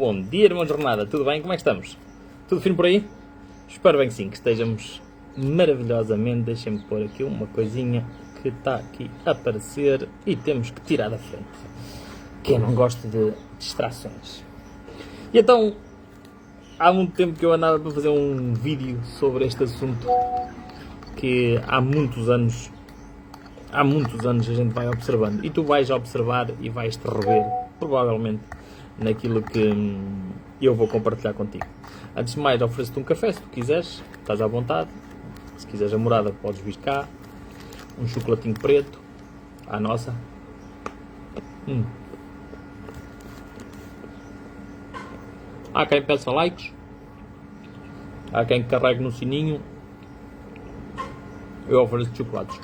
bom dia, irmão jornada, tudo bem? Como é que estamos? Tudo fino por aí? Espero bem que sim, que estejamos maravilhosamente. Deixem-me pôr aqui uma coisinha que está aqui a aparecer e temos que tirar da frente. Quem não gosta de distrações? E então, há muito tempo que eu andava para fazer um vídeo sobre este assunto que há muitos anos a gente vai observando, e tu vais observar e vais te rever, provavelmente, naquilo que eu vou compartilhar contigo. Antes de mais, ofereço-te um café, se tu quiseres, estás à vontade. Se quiseres a morada, podes vir cá. Um chocolatinho preto, à nossa. Há quem peça likes, há quem carregue no sininho. Eu ofereço chocolates.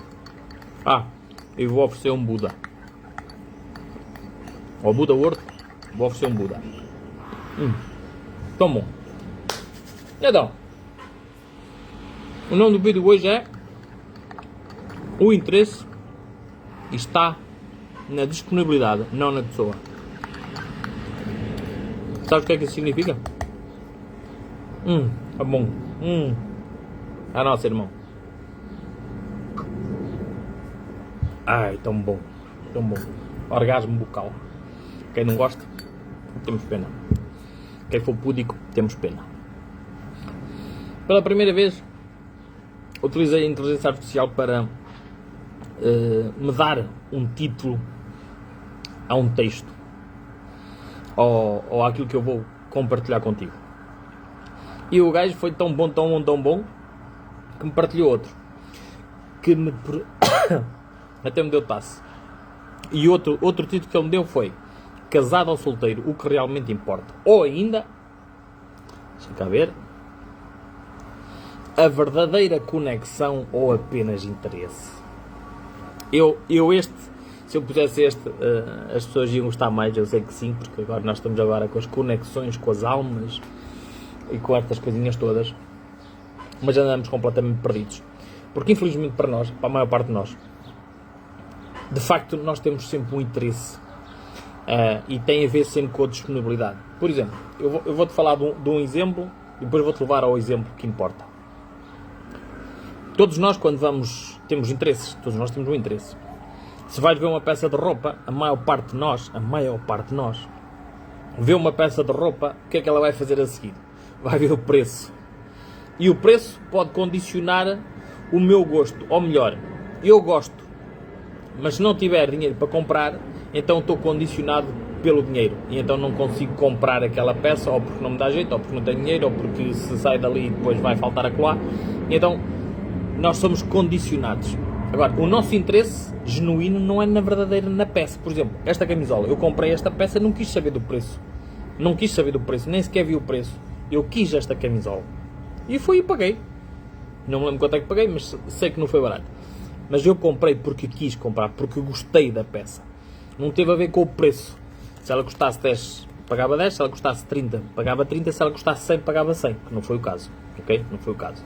Eu vou oferecer um Buda. Ao Buda World, vou oferecer um Buda. Tão bom. Então, o nome do vídeo hoje é o interesse está na disponibilidade, não na pessoa. Sabes o que é que isso significa? É bom. A nossa, irmão. Ai, tão bom. Tão bom. Orgasmo bucal. Quem não gosta, temos pena. Quem for púdico, temos pena. Pela primeira vez, utilizei a inteligência artificial para me dar um título a um texto ou àquilo que eu vou compartilhar contigo. E o gajo foi tão bom que me partilhou outro que me até me deu taça. E outro título que ele me deu foi Casado ou solteiro, o que realmente importa. Ou ainda, deixa cá ver, a verdadeira conexão ou apenas interesse. Se eu pusesse as pessoas iam gostar mais, eu sei que sim, porque agora nós estamos com as conexões com as almas e com estas coisinhas todas, mas andamos completamente perdidos. Porque infelizmente para nós, para a maior parte de nós, de facto nós temos sempre um interesse e tem a ver sempre com a disponibilidade. Por exemplo, eu vou-te falar de um exemplo e depois vou-te levar ao exemplo que importa. Todos nós, quando temos interesses, todos nós temos um interesse. Se vais ver uma peça de roupa, a maior parte de nós, vê uma peça de roupa, o que é que ela vai fazer a seguir? Vai ver o preço. E o preço pode condicionar o meu gosto. Ou melhor, eu gosto, mas se não tiver dinheiro para comprar, então estou condicionado pelo dinheiro. E então não consigo comprar aquela peça, ou porque não me dá jeito, ou porque não tenho dinheiro, ou porque se sai dali depois vai faltar acolá. E então nós somos condicionados. Agora, o nosso interesse genuíno não é na peça. Por exemplo, esta camisola. Eu comprei esta peça e não quis saber do preço. Nem sequer vi o preço. Eu quis esta camisola. E fui e paguei. Não me lembro quanto é que paguei, mas sei que não foi barato. Mas eu comprei porque quis comprar, porque gostei da peça. Não teve a ver com o preço. Se ela custasse 10, pagava 10. Se ela custasse 30, pagava 30. Se ela custasse 100, pagava 100. Que não foi o caso. Ok? Não foi o caso.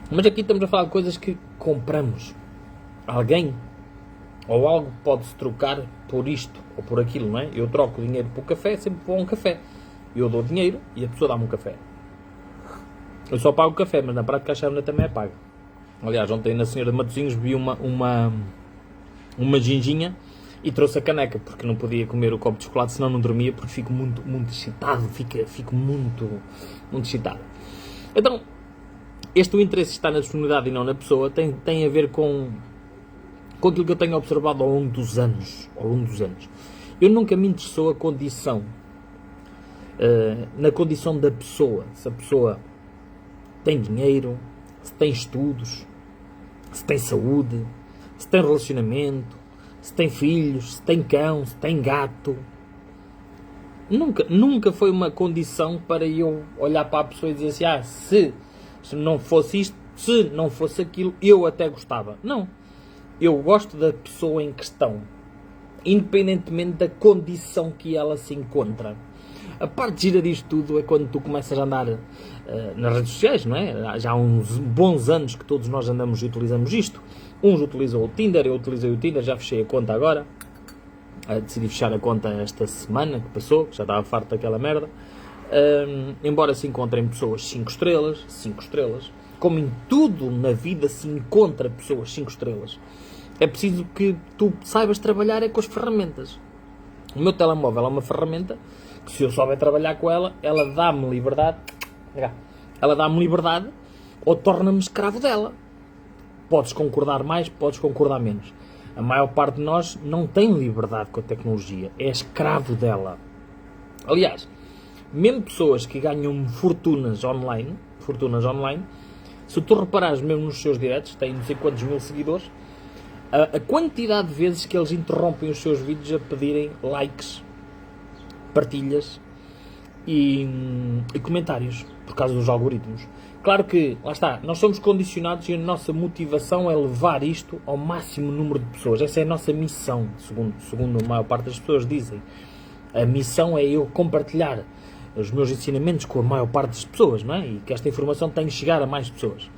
Mas aqui estamos a falar de coisas que compramos. Alguém ou algo pode-se trocar por isto ou por aquilo, não é? Eu troco dinheiro por café, sempre vou a um café. Eu dou dinheiro e a pessoa dá-me um café. Eu só pago o café, mas na prática a chávena também é paga. Aliás, ontem na Senhora de Matosinhos bebi uma ginginha e trouxe a caneca, porque não podia comer o copo de chocolate, senão não dormia, porque fico muito excitado, fico muito excitado. Então, o interesse está na disponibilidade e não na pessoa, tem a ver com aquilo que eu tenho observado ao longo dos anos. Eu nunca me interessou na condição da pessoa. Se a pessoa tem dinheiro, se tem estudos, se tem saúde, se tem relacionamento, se tem filhos, se tem cão, se tem gato. Nunca foi uma condição para eu olhar para a pessoa e dizer assim, se não fosse isto, se não fosse aquilo, eu até gostava. Não. Eu gosto da pessoa em questão, independentemente da condição que ela se encontra. A parte gira disto tudo é quando tu começas a andar nas redes sociais, não é? Já há uns bons anos que todos nós andamos e utilizamos isto. Uns utilizam o Tinder, eu utilizei o Tinder, já fechei a conta agora. decidi fechar a conta esta semana que passou, que já estava farto daquela merda. Embora se encontrem pessoas 5 estrelas, como em tudo na vida se encontra pessoas 5 estrelas, é preciso que tu saibas trabalhar com as ferramentas. O meu telemóvel é uma ferramenta que, se eu souber trabalhar com ela, ela dá-me liberdade, ou torna-me escravo dela. Podes concordar mais, podes concordar menos. A maior parte de nós não tem liberdade com a tecnologia, é escravo dela. Aliás, mesmo pessoas que ganham fortunas online, se tu reparares mesmo nos seus diretos, têm não sei quantos mil seguidores, a quantidade de vezes que eles interrompem os seus vídeos a pedirem likes, partilhas e comentários, por causa dos algoritmos. Claro que, lá está, nós somos condicionados e a nossa motivação é levar isto ao máximo número de pessoas. Essa é a nossa missão, segundo a maior parte das pessoas dizem. A missão é eu compartilhar os meus ensinamentos com a maior parte das pessoas, não é? E que esta informação tenha que chegar a mais pessoas.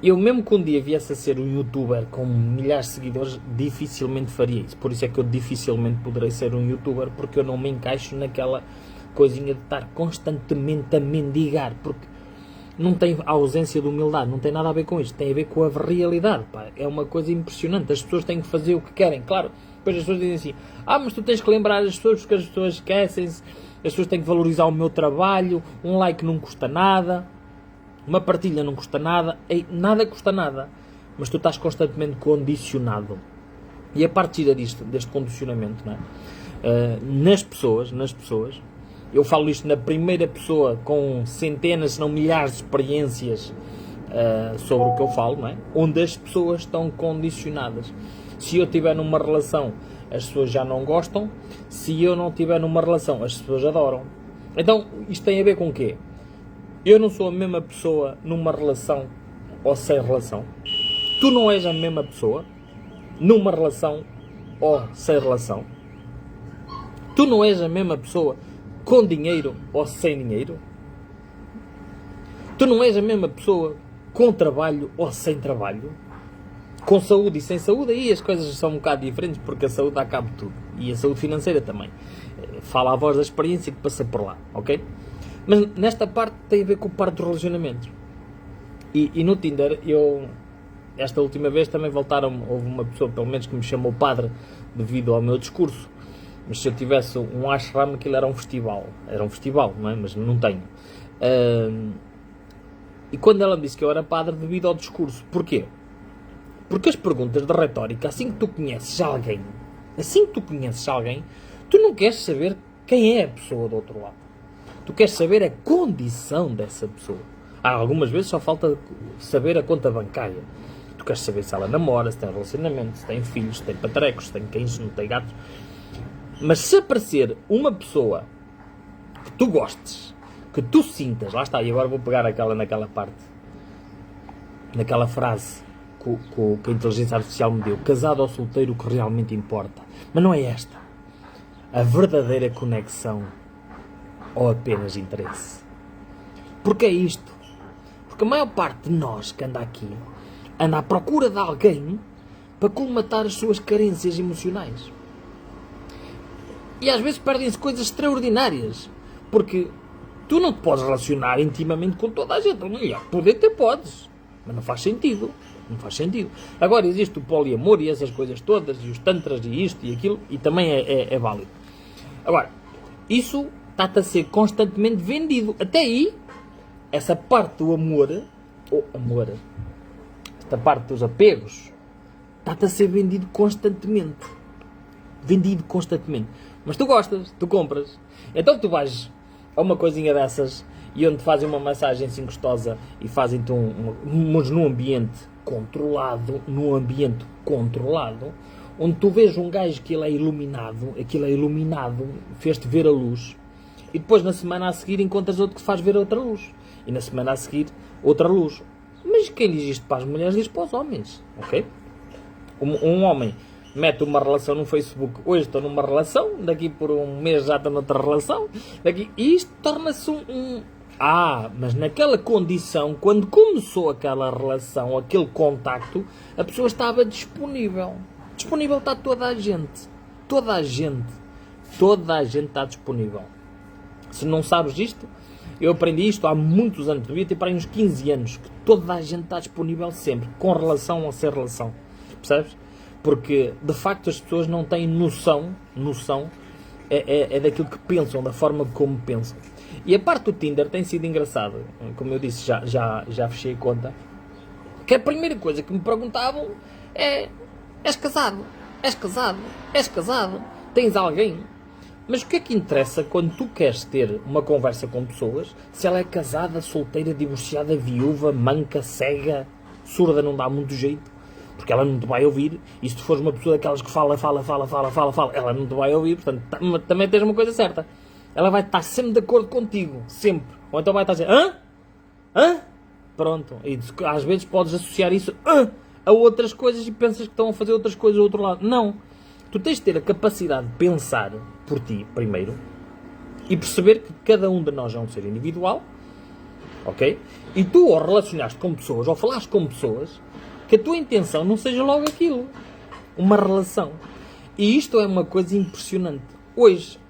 Eu, mesmo que um dia viesse a ser um youtuber com milhares de seguidores, dificilmente faria isso. Por isso é que eu dificilmente poderei ser um youtuber, porque eu não me encaixo naquela coisinha de estar constantemente a mendigar, porque não tem a ausência de humildade, não tem nada a ver com isto, tem a ver com a realidade, pá. É uma coisa impressionante, as pessoas têm que fazer o que querem, claro. Depois as pessoas dizem assim, mas tu tens que lembrar as pessoas, porque as pessoas esquecem-se, as pessoas têm que valorizar o meu trabalho, um like não custa nada, uma partilha não custa nada, nada custa nada, mas tu estás constantemente condicionado. E a partir deste condicionamento, não é? Nas pessoas, eu falo isto na primeira pessoa com centenas, se não milhares de experiências sobre o que eu falo, não é? Onde as pessoas estão condicionadas. Se eu estiver numa relação, as pessoas já não gostam. Se eu não estiver numa relação, as pessoas adoram. Então, isto tem a ver com o quê? Eu não sou a mesma pessoa numa relação ou sem relação. Tu não és a mesma pessoa numa relação ou sem relação. Tu não és a mesma pessoa com dinheiro ou sem dinheiro. Tu não és a mesma pessoa com trabalho ou sem trabalho. Com saúde e sem saúde, aí as coisas são um bocado diferentes, porque a saúde dá cabo de tudo. E a saúde financeira também. Fala a voz da experiência que passa por lá, ok? Mas nesta parte tem a ver com o parte dos relacionamentos. E no Tinder, esta última vez também houve uma pessoa, pelo menos, que me chamou padre devido ao meu discurso. Mas se eu tivesse um ashram, aquilo era um festival. Era um festival, não é? Mas não tenho. E quando ela me disse que eu era padre devido ao discurso, porquê? Porque as perguntas de retórica, assim que tu conheces alguém, tu não queres saber quem é a pessoa do outro lado. Tu queres saber a condição dessa pessoa. Algumas vezes só falta saber a conta bancária. Tu queres saber se ela namora, se tem relacionamento, se tem filhos, se tem patarecos, se tem cães, se não tem gatos. Mas se aparecer uma pessoa que tu gostes, que tu sintas, lá está, e agora vou pegar naquela parte, naquela frase que a inteligência artificial me deu, casado ou solteiro, o que realmente importa. Mas não é esta. A verdadeira conexão ou apenas interesse. Porque é isto. Porque a maior parte de nós que anda aqui, anda à procura de alguém para colmatar as suas carências emocionais. E às vezes perdem-se coisas extraordinárias. Porque tu não te podes relacionar intimamente com toda a gente. Poder até podes. Mas não faz sentido. Não faz sentido. Agora existe o poliamor e essas coisas todas, e os tantras e isto e aquilo, e também é válido. Agora, isso está-te a ser constantemente vendido. Até aí, essa parte do amor, esta parte dos apegos, está-te a ser vendido constantemente. Mas tu gostas, tu compras. Então tu vais a uma coisinha dessas e onde fazem uma massagem assim gostosa e fazem-te mas num ambiente controlado, onde tu vês um gajo que aquilo é iluminado, fez-te ver a luz, e depois na semana a seguir encontras outro que faz ver outra luz, e na semana a seguir outra luz. Mas quem diz isto para as mulheres diz para os homens, ok? Um homem mete uma relação no Facebook, hoje estou numa relação, daqui por um mês já estou noutra relação, e isto torna-se mas naquela condição, quando começou aquela relação, aquele contacto, a pessoa estava disponível. Disponível está toda a gente. toda a gente está disponível. Se não sabes isto, eu aprendi isto há muitos anos, devia ter para aí uns 15 anos, que toda a gente está disponível sempre, com relação ou sem relação. Percebes? Porque, de facto, as pessoas não têm noção é daquilo que pensam, da forma como pensam. E a parte do Tinder tem sido engraçada. Como eu disse, já fechei a conta. Que a primeira coisa que me perguntavam é: és casado? És casado? És casado? Tens alguém? Mas o que é que interessa quando tu queres ter uma conversa com pessoas se ela é casada, solteira, divorciada, viúva, manca, cega, surda, não dá muito jeito? Porque ela não te vai ouvir, e se tu fores uma pessoa daquelas que fala, ela não te vai ouvir, portanto, também tens uma coisa certa. Ela vai estar sempre de acordo contigo, sempre. Ou então vai estar a dizer, hã? Hã? Pronto. E às vezes podes associar isso a outras coisas e pensas que estão a fazer outras coisas do outro lado. Não. Tu tens de ter a capacidade de pensar por ti, primeiro, e perceber que cada um de nós é um ser individual, ok? E tu, ao relacionar-te com pessoas, ou falares com pessoas, que a tua intenção não seja logo aquilo. Uma relação. E isto é uma coisa impressionante. Hoje,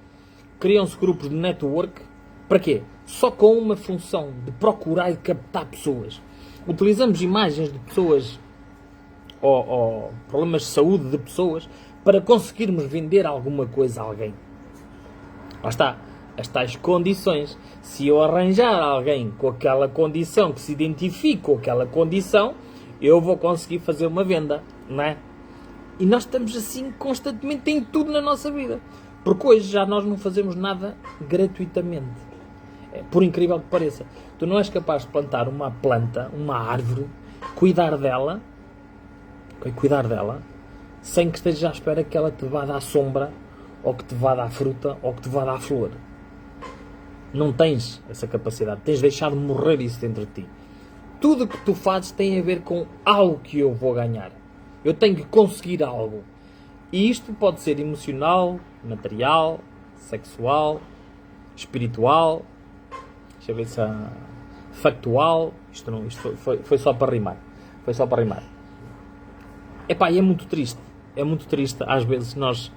criam-se grupos de network, para quê? Só com uma função, de procurar e captar pessoas. Utilizamos imagens de pessoas, ou problemas de saúde de pessoas, para conseguirmos vender alguma coisa a alguém. Lá está. As tais condições. Se eu arranjar alguém com aquela condição, que se identifique com aquela condição, eu vou conseguir fazer uma venda, não é? E nós estamos assim constantemente em tudo na nossa vida. Porque hoje já nós não fazemos nada gratuitamente. Por incrível que pareça. Tu não és capaz de plantar uma planta, uma árvore, cuidar dela, sem que estejas à espera que ela te vá dar sombra, ou que te vá dar fruta, ou que te vá dar flor. Não tens essa capacidade. Tens deixado morrer isso dentro de ti. Tudo o que tu fazes tem a ver com algo que eu vou ganhar. Eu tenho que conseguir algo. E isto pode ser emocional, material, sexual, espiritual, deixa eu ver se factual. Isto foi só para rimar. Foi só para rimar. Epá, e é muito triste. É muito triste. Às vezes nós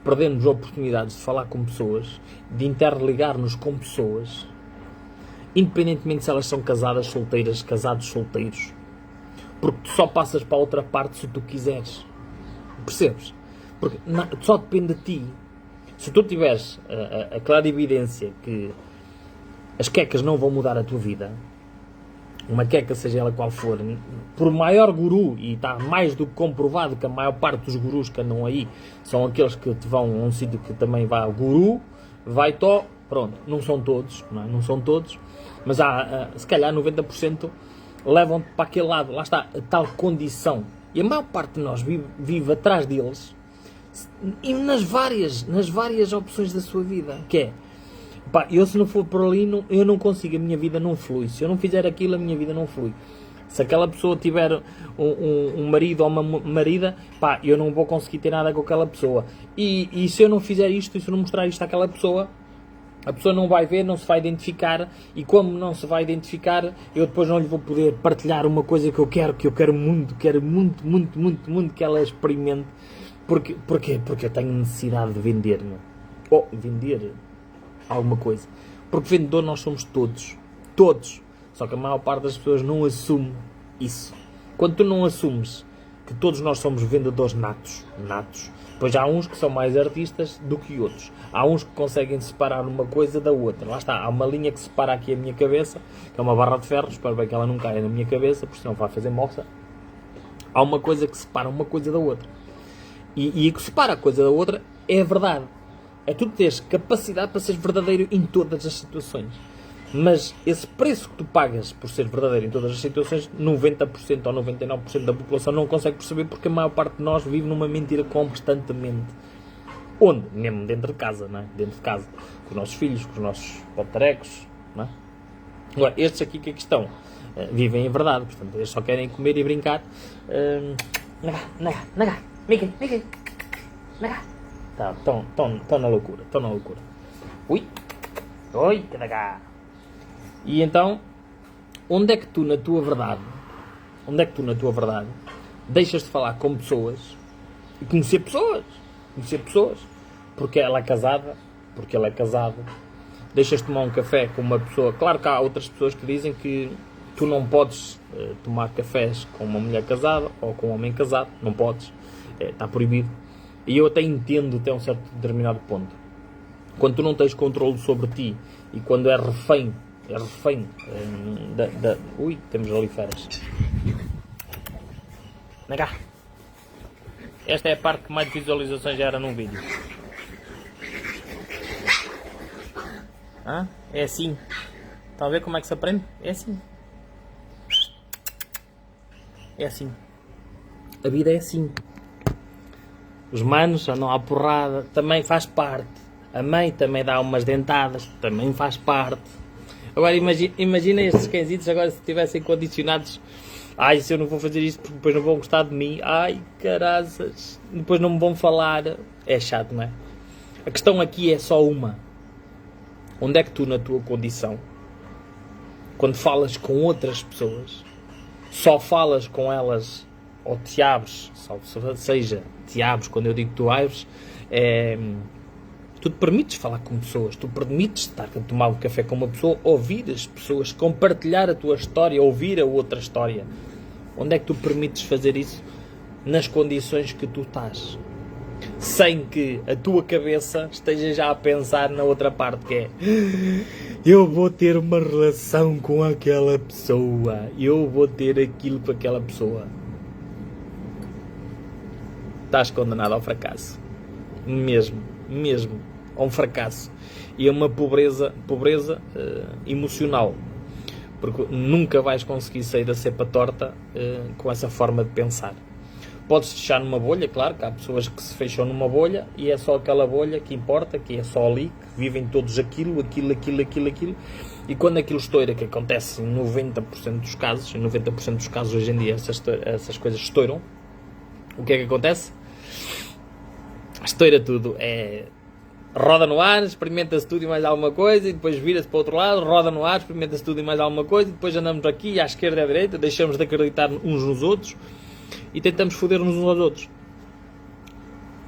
perdemos oportunidades de falar com pessoas, de interligar-nos com pessoas, independentemente se elas são casadas, solteiras, casados, solteiros, porque tu só passas para a outra parte se tu quiseres. Percebes? Porque só depende de ti. Se tu tiveres a clara evidência que as quecas não vão mudar a tua vida, uma queca, seja ela qual for, por maior guru, e está mais do que comprovado que a maior parte dos gurus que andam aí são aqueles que te vão a um sítio que também vai ao guru, vai-to, pronto, não são todos, não são todos, mas há, se calhar 90% levam-te para aquele lado, lá está, a tal condição, e a maior parte de nós vive atrás deles, e nas várias opções da sua vida, que é, pá, eu se não for por ali, eu não consigo, a minha vida não flui. Se eu não fizer aquilo, a minha vida não flui. Se aquela pessoa tiver um marido ou uma marida, pá, eu não vou conseguir ter nada com aquela pessoa. E se eu não fizer isto, e se eu não mostrar isto àquela pessoa, a pessoa não vai ver, não se vai identificar, e como não se vai identificar, eu depois não lhe vou poder partilhar uma coisa que eu quero muito que ela experimente. Porquê? Porque eu tenho necessidade de vender, meu. Ou vender alguma coisa. Porque vendedor nós somos todos. Todos. Só que a maior parte das pessoas não assume isso. Quando tu não assumes que todos nós somos vendedores natos, pois há uns que são mais artistas do que outros. Há uns que conseguem separar uma coisa da outra. Lá está, há uma linha que separa aqui a minha cabeça, que é uma barra de ferro, espero bem que ela não caia na minha cabeça, porque senão vai fazer moça. Há uma coisa que separa uma coisa da outra. E o que separa a coisa da outra é a verdade. É tu teres capacidade para seres verdadeiro em todas as situações. Mas esse preço que tu pagas por ser verdadeiro em todas as situações, 90% ou 99% da população não consegue perceber, porque a maior parte de nós vive numa mentira constantemente. Onde? Mesmo dentro de casa, não é? Dentro de casa. Com os nossos filhos, com os nossos potarecos, não é? Agora, estes aqui que aqui estão, vivem em verdade. Portanto, eles só querem comer e brincar. Mickey. Estão na loucura. Ui, que cá. E então, onde é que tu na tua verdade, deixas de falar com pessoas e conhecer pessoas? conhecer pessoas, porque ela é casada, porque ele é casado. Deixas tomar um café com uma pessoa. Claro que há outras pessoas que dizem que tu não podes tomar cafés com uma mulher casada ou com um homem casado. Não podes. Está proibido. E eu até entendo até um certo determinado ponto. Quando tu não tens controle sobre ti e quando é refém Ui, temos ali feras. Vem cá. Esta é a parte que mais visualizações já era num vídeo. É assim. Estão a ver como é que se aprende? É assim. É assim. A vida é assim. Os manos andam à porrada. Também faz parte. A mãe também dá umas dentadas. Também faz parte. Agora imagina estes cãezitos agora se estivessem condicionados. Ai, se eu não vou fazer isto porque depois não vão gostar de mim. Ai, caraças. Depois não me vão falar. É chato, não é? A questão aqui é só uma. Onde é que tu, na tua condição, quando falas com outras pessoas, só falas com elas ou te abres, seja, te abres, quando eu digo tu abres, tu te permites falar com pessoas, tu permites estar a tomar um café com uma pessoa, ouvir as pessoas, compartilhar a tua história, ouvir a outra história. Onde é que tu permites fazer isso? Nas condições que tu estás. Sem que a tua cabeça esteja já a pensar na outra parte, que é: eu vou ter uma relação com aquela pessoa, eu vou ter aquilo com aquela pessoa. Estás condenado ao fracasso. Mesmo. A um fracasso. E a uma pobreza emocional. Porque nunca vais conseguir sair da cepa torta com essa forma de pensar. Podes fechar numa bolha, claro que há pessoas que se fecham numa bolha e é só aquela bolha que importa, que é só ali, que vivem todos aquilo. E quando aquilo estoura, que acontece em 90% dos casos, em 90% dos casos hoje em dia essas coisas estouram, o que é que acontece? Estoura tudo, roda no ar, experimenta-se tudo e mais alguma coisa, e depois vira-se para o outro lado, roda no ar, experimenta-se tudo e mais alguma coisa, e depois andamos aqui à esquerda e à direita, deixamos de acreditar uns nos outros e tentamos foder-nos uns aos outros.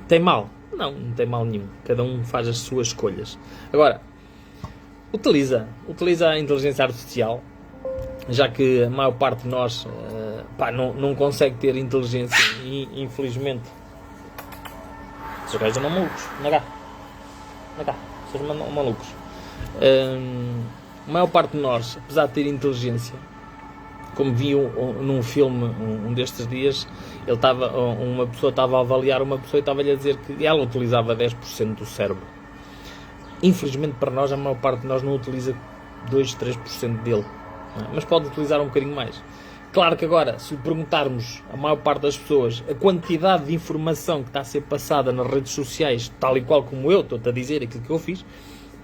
Tem mal? Não tem mal nenhum. Cada um faz as suas escolhas. Agora, utiliza a inteligência artificial, já que a maior parte de nós não consegue ter inteligência e, infelizmente, esses gajos andam malucos. Anda cá. Vocês mandam malucos. A maior parte de nós, apesar de ter inteligência, como vi num filme um destes dias, uma pessoa estava a avaliar uma pessoa e estava-lhe a dizer que ela utilizava 10% do cérebro. Infelizmente para nós, a maior parte de nós não utiliza 2, 3% dele. Mas pode utilizar um bocadinho mais. Claro que agora, se perguntarmos a maior parte das pessoas a quantidade de informação que está a ser passada nas redes sociais, tal e qual como eu estou-te a dizer aquilo que eu fiz,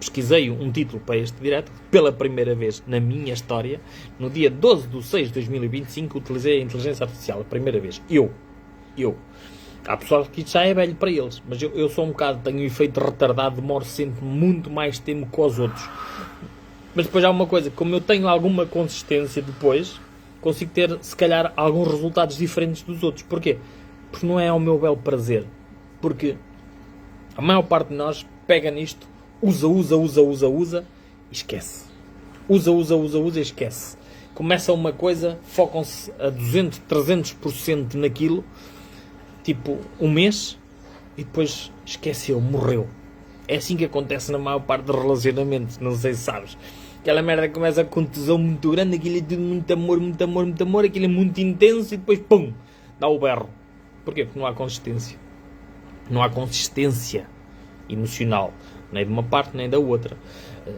pesquisei um título para este direto, pela primeira vez na minha história, no dia 12/6/2025, utilizei a inteligência artificial, a primeira vez. Eu. Há pessoal que já é velho para eles, mas eu sou um bocado, tenho um efeito retardado, demoro sempre muito mais tempo que os outros. Mas depois há uma coisa, como eu tenho alguma consistência depois, consigo ter, se calhar, alguns resultados diferentes dos outros. Porquê? Porque não é ao meu belo prazer. Porque a maior parte de nós pega nisto, usa e esquece. Usa e esquece. Começa uma coisa, focam-se a 200, 300% naquilo, tipo um mês, e depois esqueceu, morreu. É assim que acontece na maior parte dos relacionamentos, não sei se sabes. Aquela merda começa com tesão muito grande, aquilo é tudo muito amor, aquilo é muito intenso e depois, pum, dá o berro. Porquê? Porque não há consistência. Não há consistência emocional, nem de uma parte nem da outra.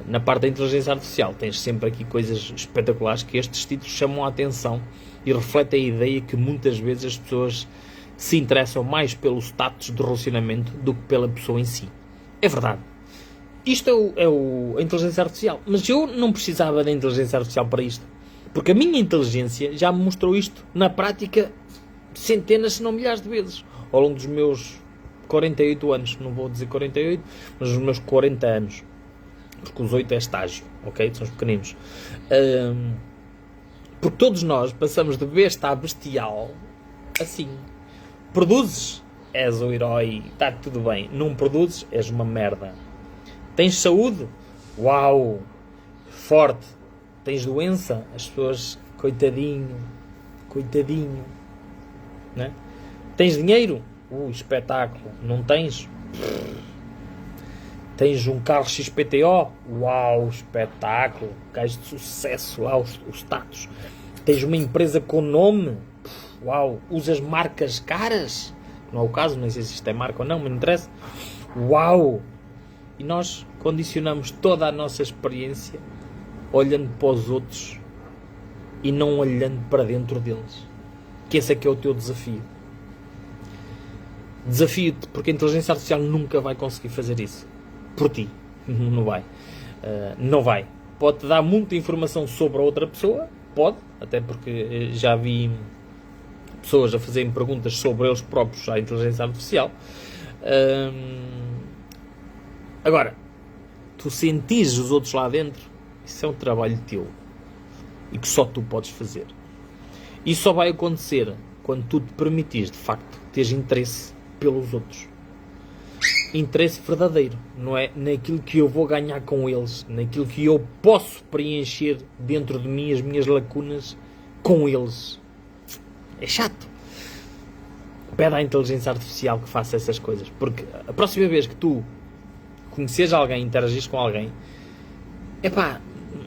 Na parte da inteligência artificial tens sempre aqui coisas espetaculares que estes títulos chamam a atenção e refletem a ideia que muitas vezes as pessoas se interessam mais pelo status do relacionamento do que pela pessoa em si. É verdade. Isto é a inteligência artificial. Mas eu não precisava da inteligência artificial para isto. Porque a minha inteligência já me mostrou isto na prática centenas, se não milhares de vezes. Ao longo dos meus 48 anos. Não vou dizer 48, mas os meus 40 anos. Porque os 8 é estágio. Ok? São os pequeninos. Porque todos nós passamos de besta a bestial assim. Produzes és o herói, está tudo bem. Não produzes, és uma merda. Tens saúde? Uau! Forte. Tens doença? As pessoas, coitadinho, né? Tens dinheiro? Espetáculo. Não tens? Tens um carro XPTO? Uau, espetáculo. Gajo de sucesso lá, os status. Tens uma empresa com nome? Uau. Usas marcas caras? Não é o caso, não sei se isto é marca ou não, mas não interessa. Uau. E nós condicionamos toda a nossa experiência olhando para os outros e não olhando para dentro deles. Que esse é que é o teu desafio. Desafio-te, porque a inteligência artificial nunca vai conseguir fazer isso. Por ti. Não vai. Não vai. Pode-te dar muita informação sobre a outra pessoa. Pode. Até porque já vi pessoas a fazerem perguntas sobre eles próprios à inteligência artificial. Agora, tu sentires os outros lá dentro, isso é um trabalho teu. E que só tu podes fazer. Isso só vai acontecer quando tu te permitires, de facto, teres interesse pelos outros. Interesse verdadeiro. Não é naquilo que eu vou ganhar com eles, naquilo que eu posso preencher dentro de mim, as minhas lacunas, com eles. É chato. Pede à inteligência artificial que faça essas coisas. Porque a próxima vez que tu conheceres alguém, interagires com alguém, epá,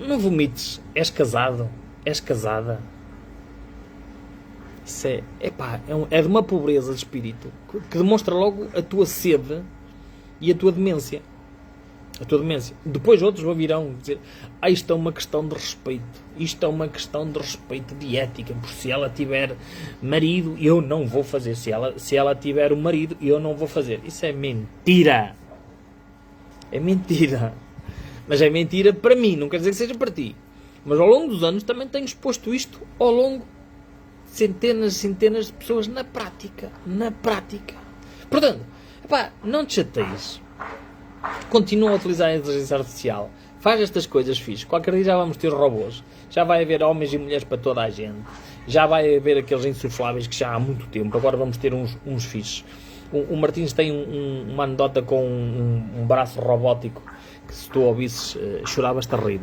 não vomites. És casado? És casada? Isso é de uma pobreza de espírito que demonstra logo a tua sede e a tua demência. Depois outros virão dizer: isto é uma questão de respeito. Isto é uma questão de respeito, de ética. Por se ela tiver marido, eu não vou fazer. Se ela tiver um marido, eu não vou fazer. Isso é mentira. É mentira. Mas é mentira para mim, não quer dizer que seja para ti. Mas ao longo dos anos também tenho exposto isto ao longo de centenas de pessoas na prática. Portanto, não te chateies. Continua a utilizar a inteligência artificial. Faz estas coisas fixe. Qualquer dia já vamos ter robôs. Já vai haver homens e mulheres para toda a gente. Já vai haver aqueles insufláveis que já há muito tempo. Agora vamos ter uns fixes. O Martins tem uma anedota com um braço robótico que, se tu ouvisses, choravas-te a rir.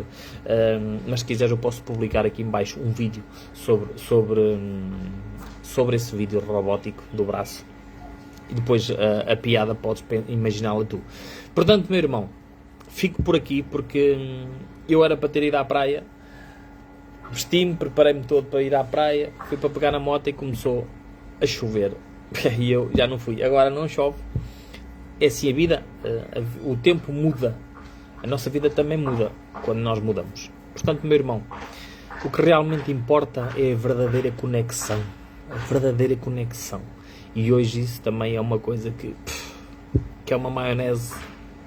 Mas se quiseres eu posso publicar aqui em baixo um vídeo sobre esse vídeo robótico do braço. E depois a piada podes imaginá-la tu. Portanto, meu irmão, fico por aqui porque eu era para ter ido à praia. Vesti-me, preparei-me todo para ir à praia. Fui para pegar na moto e começou a chover. E eu já não fui. Agora não chove. É assim a vida. O tempo muda. A nossa vida também muda quando nós mudamos. Portanto, meu irmão, o que realmente importa é a verdadeira conexão. A verdadeira conexão. E hoje isso também é uma coisa que é uma maionese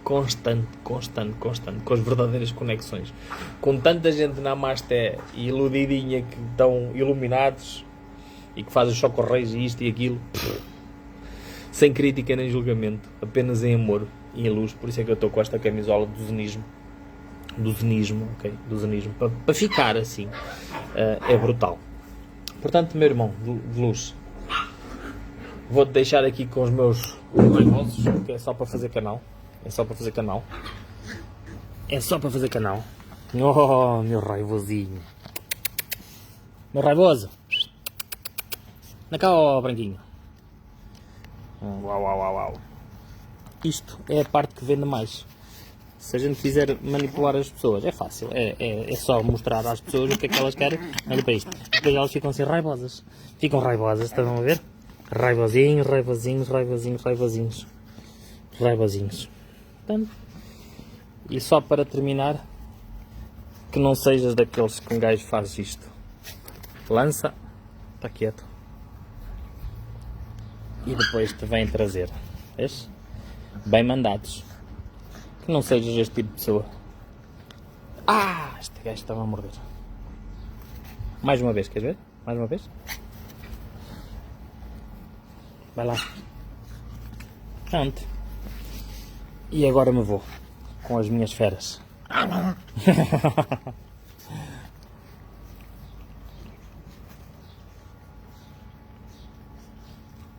constante, com as verdadeiras conexões. Com tanta gente na Amasté e iludidinha que estão iluminados e que fazem chocorreios e isto e aquilo, sem crítica nem julgamento, apenas em amor e em luz. Por isso é que eu estou com esta camisola do zenismo, para ficar assim. É brutal. Portanto, meu irmão de luz, vou-te deixar aqui com os meus raivosos, que é só para fazer canal. Oh, meu raivosinho. Meu raivoso. Na cá, ó, branquinho. Uau. Isto é a parte que vende mais. Se a gente quiser manipular as pessoas, é fácil. É só mostrar às pessoas o que é que elas querem. Olha para isto. Depois elas ficam assim raivosas. Estão a ver? Raivosinhos. Portanto, e só para terminar, que não sejas daqueles que um gajo faz isto. Lança, está quieto. E depois te vem trazer. Vês? Bem mandados. Que não sejas este tipo de pessoa. Este gajo estava a morder. Mais uma vez, queres ver? Mais uma vez? Vai lá. Pronto. E agora me vou com as minhas feras.